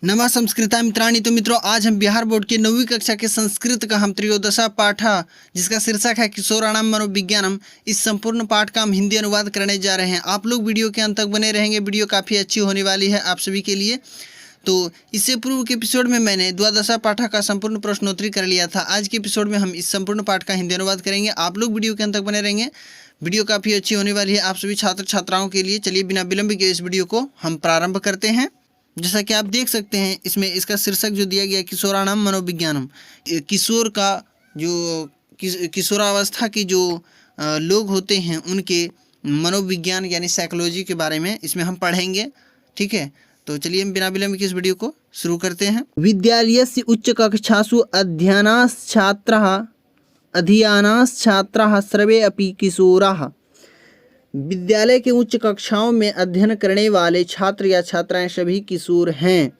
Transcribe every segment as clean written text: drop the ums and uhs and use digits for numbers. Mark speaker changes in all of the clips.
Speaker 1: नमा संस्कृता मित्राणि। तो मित्रों, आज हम बिहार बोर्ड के 9वीं कक्षा के संस्कृत का हम त्रयोदशा पाठ, जिसका शीर्षक है किशोराणाम मनोविज्ञानम, इस संपूर्ण पाठ का हम हिंदी अनुवाद करने जा रहे हैं। आप लोग वीडियो के अंत तक बने रहेंगे। वीडियो काफ़ी अच्छी होने वाली है आप सभी के लिए। तो इससे पूर्व के एपिसोड में मैंने द्वादशा पाठ का संपूर्ण प्रश्नोत्तरी कर लिया था। आज के एपिसोड में हम इस संपूर्ण पाठ का हिंदी अनुवाद करेंगे। आप लोग वीडियो के अंत तक बने रहेंगे। वीडियो काफ़ी अच्छी होने वाली है आप सभी छात्र छात्राओं के लिए। चलिए बिना विलंब के इस वीडियो को हम प्रारंभ करते हैं। जैसा कि आप देख सकते हैं, इसमें इसका शीर्षक जो दिया गया किशोराणाम मनोविज्ञानम, किशोर का जो किशोरावस्था की जो लोग होते हैं उनके मनोविज्ञान यानी साइकोलॉजी के बारे में इसमें हम पढ़ेंगे। ठीक है, तो चलिए हम बिना विलंब के इस वीडियो को शुरू करते हैं। विद्यालयस्य उच्च कक्षासु अध्ययनाश्छात्राः सर्वे अपि किशोराः। विद्यालय के उच्च कक्षाओं में अध्ययन करने वाले छात्र या छात्राएं सभी किशोर हैं।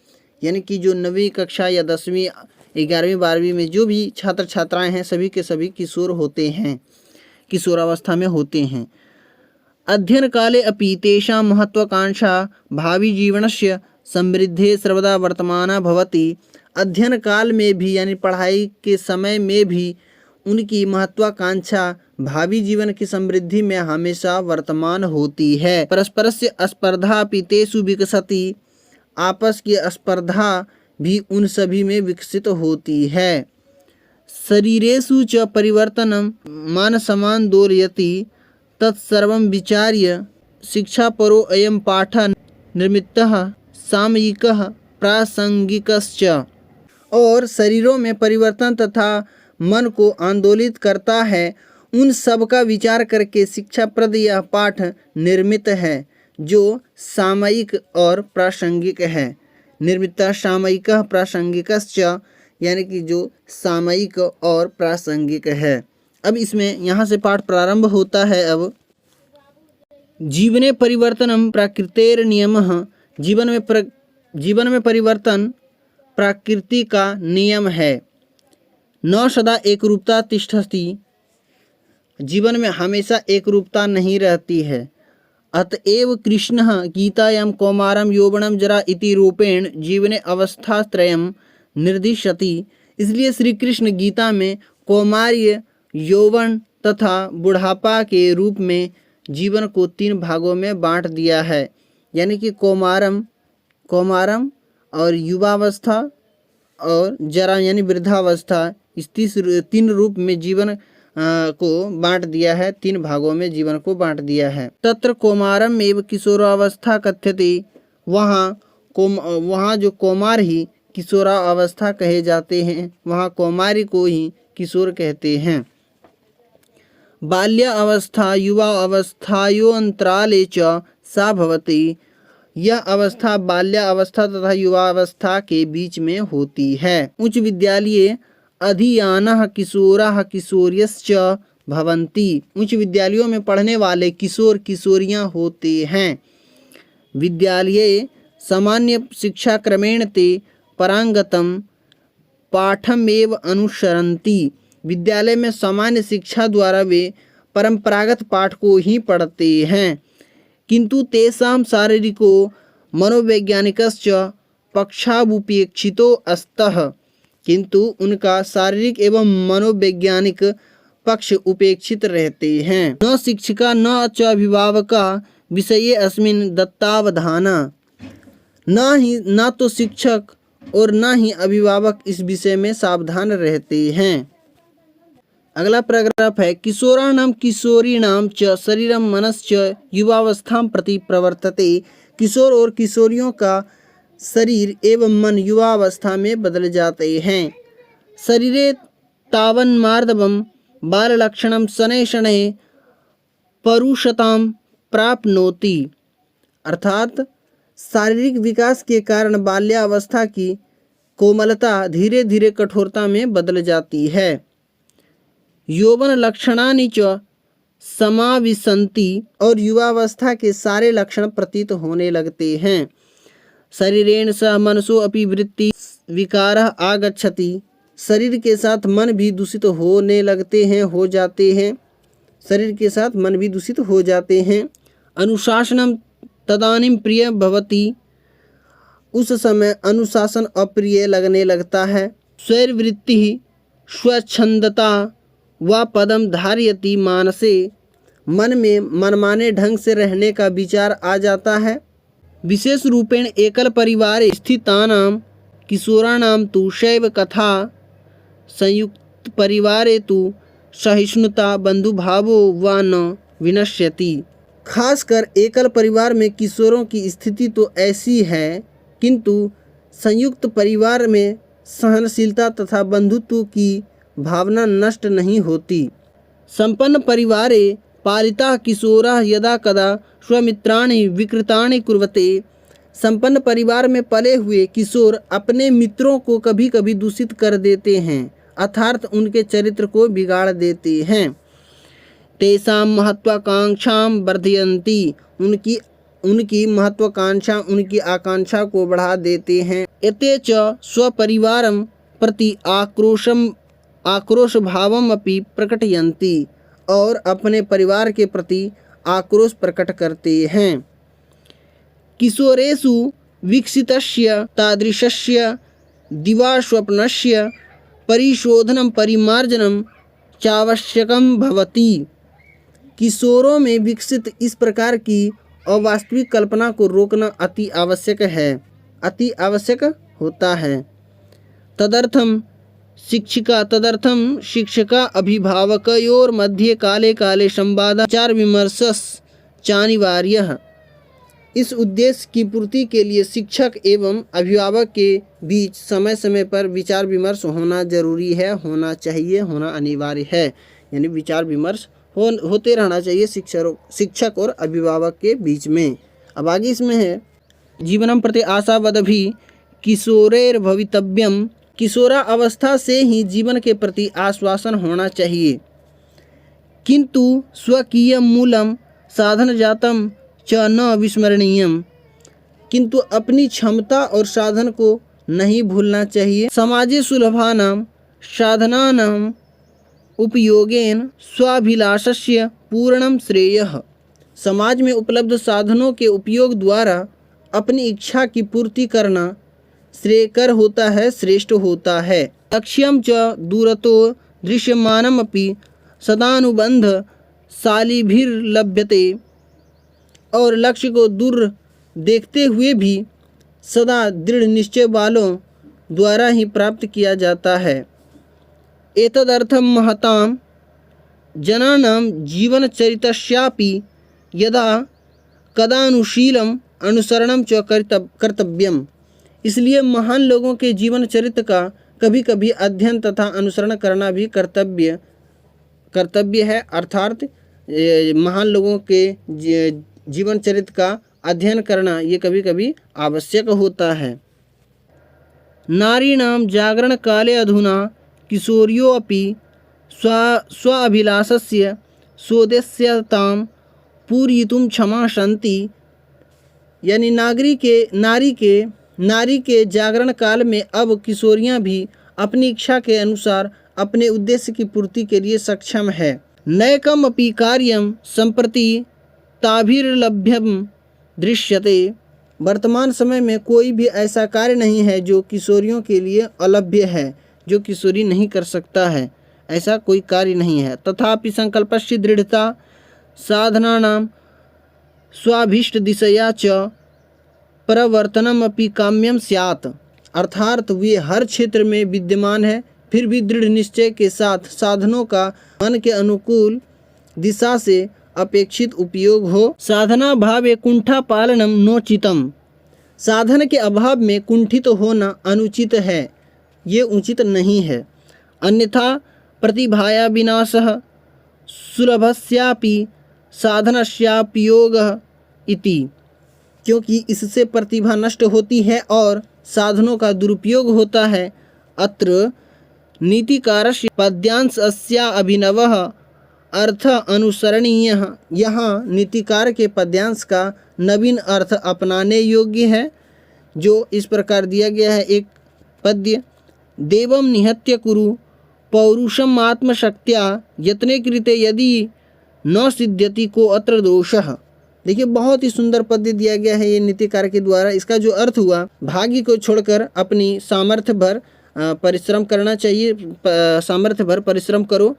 Speaker 1: यानी कि जो 9वीं कक्षा या 10वीं 11वीं 12वीं में जो भी छात्र छात्राएं हैं सभी के सभी किशोर होते हैं, किशोरावस्था में होते हैं। अध्ययन काले अपि तेषां महत्वाकांक्षा भावी जीवनस्य समृद्धे सर्वदा वर्तमाना भवति। अध्ययन काल में भी यानी पढ़ाई के समय में भी उनकी महत्वाकांक्षा भावी जीवन की समृद्धि में हमेशा वर्तमान होती है। परस्परस्य स्पर्धा अपि तेषु विकसति। आपस की स्पर्धा भी उन सभी में विकसित होती है। शरीरेषु च परिवर्तनं मानसमान्दोलयति। तत्सर्वं विचार्य शिक्षापरो अयं पाठः निर्मितः सामयिकः प्रासंगिकश्च। और शरीरों में परिवर्तन तथा मन को आंदोलित करता है, उन सब का विचार करके शिक्षाप्रद यह पाठ निर्मित है जो सामयिक और प्रासंगिक है। निर्मित सामयिक प्रासंगिकश्च, यानी कि जो सामयिक और प्रासंगिक है। अब इसमें यहाँ से पाठ प्रारंभ होता है। अब जीवने परिवर्तनम प्रकृतेर नियमः। जीवन में परिवर्तन प्रकृति का नियम है। न सदा एकरूपता तिष्ठति। जीवन में हमेशा एकरूपता नहीं रहती है। अतएव कृष्णः गीतायां कौमारं यौवनं जरा इति रूपेण जीवने अवस्थात्रयं निर्दिशति। इसलिए श्री कृष्ण गीता में कौमार्य, यौवन तथा बुढ़ापा के रूप में जीवन को 3 भागों में बांट दिया है। यानी कि कौमारम और युवावस्था और जरा यानी वृद्धावस्था, इस 3 रूप में जीवन को बांट दिया है। 3 भागों में जीवन को बांट दिया है। तत्र कौमारम एवं किशोरावस्था कथ्यते। वहाँ जो कौमार ही किशोरावस्था कहे जाते हैं, वहाँ कौमारी को ही किशोर कहते हैं। बाल्यावस्था युवा अवस्थायोऽन्तराले च सा भवति। यह अवस्था बाल्यावस्था तथा युवावस्था के बीच में होती है। उच्च विद्यालये अधियानः किशोराः किशोर्यश्च भवन्ति। उच्च विद्यालयों में पढ़ने वाले किशोर किशोरियां होते हैं। विद्यालये सामान्य शिक्षा क्रमेण ते परांगतम पाठमेव अनुसरन्ति। विद्यालय में सामान्य शिक्षा द्वारा वे परंपरागत पाठ को ही पढ़ते हैं। किंतु तेषां शारीरिको मनोवैज्ञानिकश्च पक्षावुपेक्षितो अस्तः। किंतु उनका शारीरिक एवं मनोवैज्ञानिक पक्ष उपेक्षित रहते हैं। न शिक्षिका न च अभिभावका विषये अस्मिन् दत्तावधाना। न तो शिक्षक और न ही अभिभावक इस विषय में सावधान रहते हैं। अगला पैराग्राफ है किशोराणाम किशोरीणाम च शरीरम मनश्च युवावस्थां प्रति प्रवर्तते। किशोर और किशोरियों का शरीर एवं मन युवावस्था में बदल जाते हैं। शरीरे तावन्मार्दवं बाललक्षणं शनैः शनैः परुषतां प्राप्नोति। अर्थात शारीरिक विकास के कारण बाल्यावस्था की कोमलता धीरे धीरे कठोरता में बदल जाती है। यौवन लक्षणानि च समाविशन्ति। और युवावस्था के सारे लक्षण प्रतीत होने लगते हैं। शरीरेण सह मनसो अपि वृत्ति विकारः आगच्छति। शरीर के साथ मन भी दूषित होने लगते हैं, हो जाते हैं। शरीर के साथ मन भी दूषित हो जाते हैं। अनुशासनम तदानीं प्रिय भवति। उस समय अनुशासन अप्रिय लगने लगता है। स्वैरवृत्ति स्वच्छंदता व पदम धारयति मानसे, मन में मनमाने ढंग से रहने का विचार आ जाता है। विशेष रूपेण एकल परिवारे स्थितानां किशोराणां तु शैव कथा, संयुक्त परिवारे तु सहिष्णुता बंधुभावो व न विनश्यति। खासकर एकल परिवार में किशोरों की स्थिति तो ऐसी है, किंतु संयुक्त परिवार में सहनशीलता तथा बंधुत्व की भावना नष्ट नहीं होती। संपन्न परिवारे पालिता किशोरा यदा कदा स्वमित्राणि विकृतानि कुर्वते। संपन्न परिवार में पले हुए किशोर अपने मित्रों को कभी कभी दूषित कर देते हैं, अर्थात उनके चरित्र को बिगाड़ देते हैं। तेषां महत्वाकांक्षां वर्धयन्ति, उनकी महत्वाकांक्षा उनकी आकांक्षा को बढ़ा देते हैं। एते च स्वपरिवारं प्रति आक्रोश भावम् अपि प्रकटयन्ति, और अपने परिवार के प्रति आक्रोश प्रकट करते हैं। किशोरेषु विकसितस्य तादृशस्य दिवास्वप्नस्य परिशोधनं परिमार्जनं चावश्यकं भवति। किशोरों में विकसित इस प्रकार की अवास्तविक कल्पना को रोकना अति आवश्यक होता है। तदर्थम शिक्षका अभिभावकयोर्मध्ये काले काले संवाद विचार विमर्शश्चानिवार्यः। इस उद्देश्य की पूर्ति के लिए शिक्षक एवं अभिभावक के बीच समय समय पर विचार विमर्श होना जरूरी है, होना चाहिए, होना अनिवार्य है। यानी विचार विमर्श होते रहना चाहिए शिक्षक और अभिभावक के बीच में। अब आगे इसमें है, जीवनम प्रति आशावदभि किशोरैर्भवितव्यम। किशोरा अवस्था से ही जीवन के प्रति आश्वासन होना चाहिए, किंतु स्वकीय मूलम साधन जातम च न विस्मरणीयम। किंतु अपनी क्षमता और साधन को नहीं भूलना चाहिए। समाजे सुलभानां साधनानां उपयोगेन स्वाभिलाषस्य पूर्णम श्रेयः। समाज में उपलब्ध साधनों के उपयोग द्वारा अपनी इच्छा की पूर्ति करना श्रेयकर होता है, श्रेष्ठ होता है। लक्ष्यम च दूरतो दृश्यमानमपि सदानुबंध शालिभिर्लभ्यते। और लक्ष्य को दूर देखते हुए भी सदा दृढ़ निश्चय वालों द्वारा ही प्राप्त किया जाता है। एतदर्थम महतां जनानां जीवनचरितस्यापि यदा कदानुशीलम अनुसरणम च कर्तव्यम। इसलिए महान लोगों के जीवन चरित्र का कभी कभी अध्ययन तथा अनुसरण करना भी कर्तव्य है। अर्थात महान लोगों के जीवन चरित्र का अध्ययन करना ये कभी कभी आवश्यक होता है। नारीणां जागरण काले अधुना किशोरियो अपि स्व अभिलाषस्य सोदेश्यतां पूरयितुं क्षमा सन्ति। यानी नारी के जागरण काल में अब किशोरियां भी अपनी इच्छा के अनुसार अपने उद्देश्य की पूर्ति के लिए सक्षम है। नैकम अपि कार्यम संप्रति ताभिर्लभ्यम दृश्यते। वर्तमान समय में कोई भी ऐसा कार्य नहीं है जो किशोरियों के लिए अलभ्य है, जो किशोरी नहीं कर सकता है, ऐसा कोई कार्य नहीं है। तथापि संकल्पस्य दृढ़ता साधनानां स्वाभीष्ट दिशया च प्रवर्तनम अपि काम्यम स्यात्। अर्थात वे हर क्षेत्र में विद्यमान है, फिर भी दृढ़ निश्चय के साथ साधनों का मन के अनुकूल दिशा से अपेक्षित उपयोग हो। साधना भावे कुंठा पालनम नोचितम। साधन के अभाव में कुंठित होना अनुचित है, ये उचित नहीं है। अन्यथा प्रतिभाया विनाशः सुलभस्यापि साधनस्यापयोगः इति। क्योंकि इससे प्रतिभा नष्ट होती है और साधनों का दुरुपयोग होता है। अत्र नीतिकारस्य पद्यांशस्य अभिनवः अर्थ अनुसरणीयः। यहाँ नीतिकार के पद्यांश का नवीन अर्थ अपनाने योग्य है, जो इस प्रकार दिया गया है। एक पद्य, देवं निहत्य कुरु पौरुषम आत्मशक्त्या यत्ने कृते यदि न सिद्ध्यति को अत्र दोषः। देखिए बहुत ही सुंदर पद्य दिया गया है ये नीतिकार के द्वारा। इसका जो अर्थ हुआ, भाग्य को छोड़कर अपनी सामर्थ्य भर परिश्रम करना चाहिए, सामर्थ्य भर परिश्रम करो।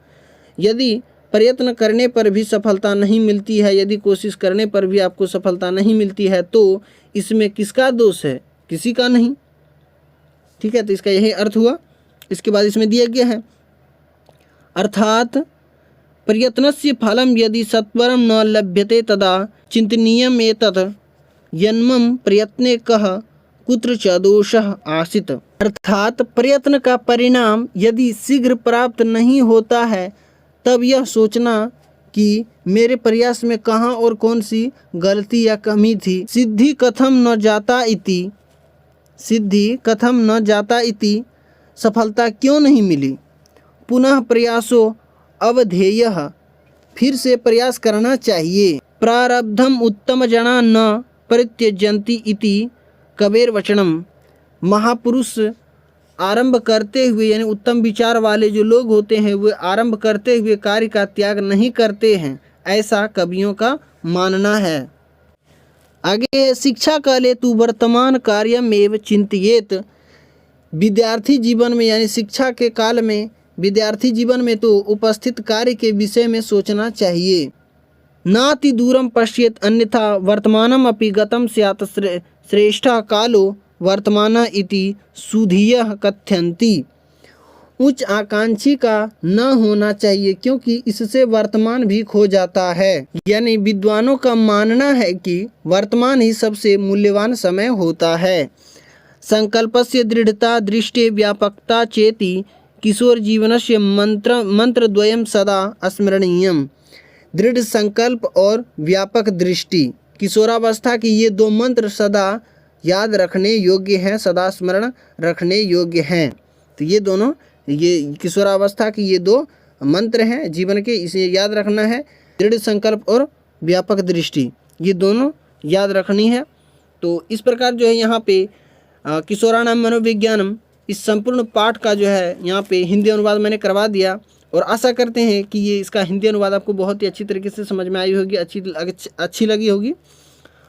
Speaker 1: यदि प्रयत्न करने पर भी सफलता नहीं मिलती है, यदि कोशिश करने पर भी आपको सफलता नहीं मिलती है, तो इसमें किसका दोष है? किसी का नहीं। ठीक है, तो इसका यही अर्थ हुआ। इसके बाद इसमें दिया गया है अर्थात प्रयत्नस्य फलम यदि सत्वरम न लभ्यते तदा चिंतनीयम एतत् जन्मम प्रयत्ने कः कुत्र च दोषः आसीत्। अर्थात प्रयत्न का परिणाम यदि शीघ्र प्राप्त नहीं होता है, तब यह सोचना कि मेरे प्रयास में कहाँ और कौन सी गलती या कमी थी। सिद्धि कथम न जाता इति, सिद्धि कथम न जाता इति, सफलता क्यों नहीं मिली। पुनः प्रयासो अवधेयः, फिर से प्रयास करना चाहिए। प्रारब्धम उत्तम जना न परित्यजन्ति इति कबीर वचनम, महापुरुष आरंभ करते हुए यानी उत्तम विचार वाले जो लोग होते हैं वे आरंभ करते हुए कार्य का त्याग नहीं करते हैं, ऐसा कवियों का मानना है। आगे शिक्षा काले तु वर्तमान कार्यमेव चिंतयेत, विद्यार्थी जीवन में यानी शिक्षा के काल में विद्यार्थी जीवन में तो उपस्थित कार्य के विषय में सोचना चाहिए। नाति दूरम पश्येत अन्यथा वर्तमानम अपि गतम स्यात् श्रेष्ठः कालो वर्तमान इति सुधियः कथ्यन्ति। उच्च आकांक्षी का न होना चाहिए क्योंकि इससे वर्तमान भी खो जाता है। यानी विद्वानों का मानना है कि वर्तमान ही सबसे मूल्यवान समय होता है। संकल्पस्य दृढ़ता दृष्टि व्यापकता चेति किशोर जीवनस्य मंत्रद्वयं सदा स्मरणीयम। दृढ़ संकल्प और व्यापक दृष्टि, किशोरावस्था की ये दो मंत्र सदा याद रखने योग्य हैं, सदा स्मरण रखने योग्य हैं। तो ये दोनों, ये किशोरावस्था की ये दो मंत्र हैं जीवन के, इसे याद रखना है। दृढ़ संकल्प और व्यापक दृष्टि, ये दोनों याद रखनी है। तो इस प्रकार जो है यहाँ पे किशोराणाम मनोविज्ञानम, इस संपूर्ण पाठ का जो है यहाँ पे हिंदी अनुवाद मैंने करवा दिया और आशा करते हैं कि ये इसका हिंदी अनुवाद आपको बहुत ही अच्छी तरीके से समझ में आई होगी, अच्छी लगी होगी।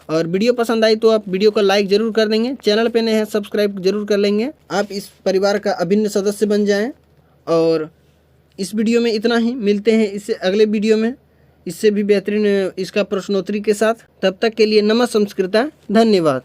Speaker 1: और वीडियो पसंद आई तो आप वीडियो को लाइक ज़रूर कर देंगे, चैनल पे नए हैं सब्सक्राइब जरूर कर लेंगे, आप इस परिवार का अभिन्न सदस्य बन जाएं। और इस वीडियो में इतना ही, मिलते हैं इससे अगले वीडियो में इससे भी बेहतरीन इसका प्रश्नोत्तरी के साथ। तब तक के लिए नमः संस्कृता, धन्यवाद।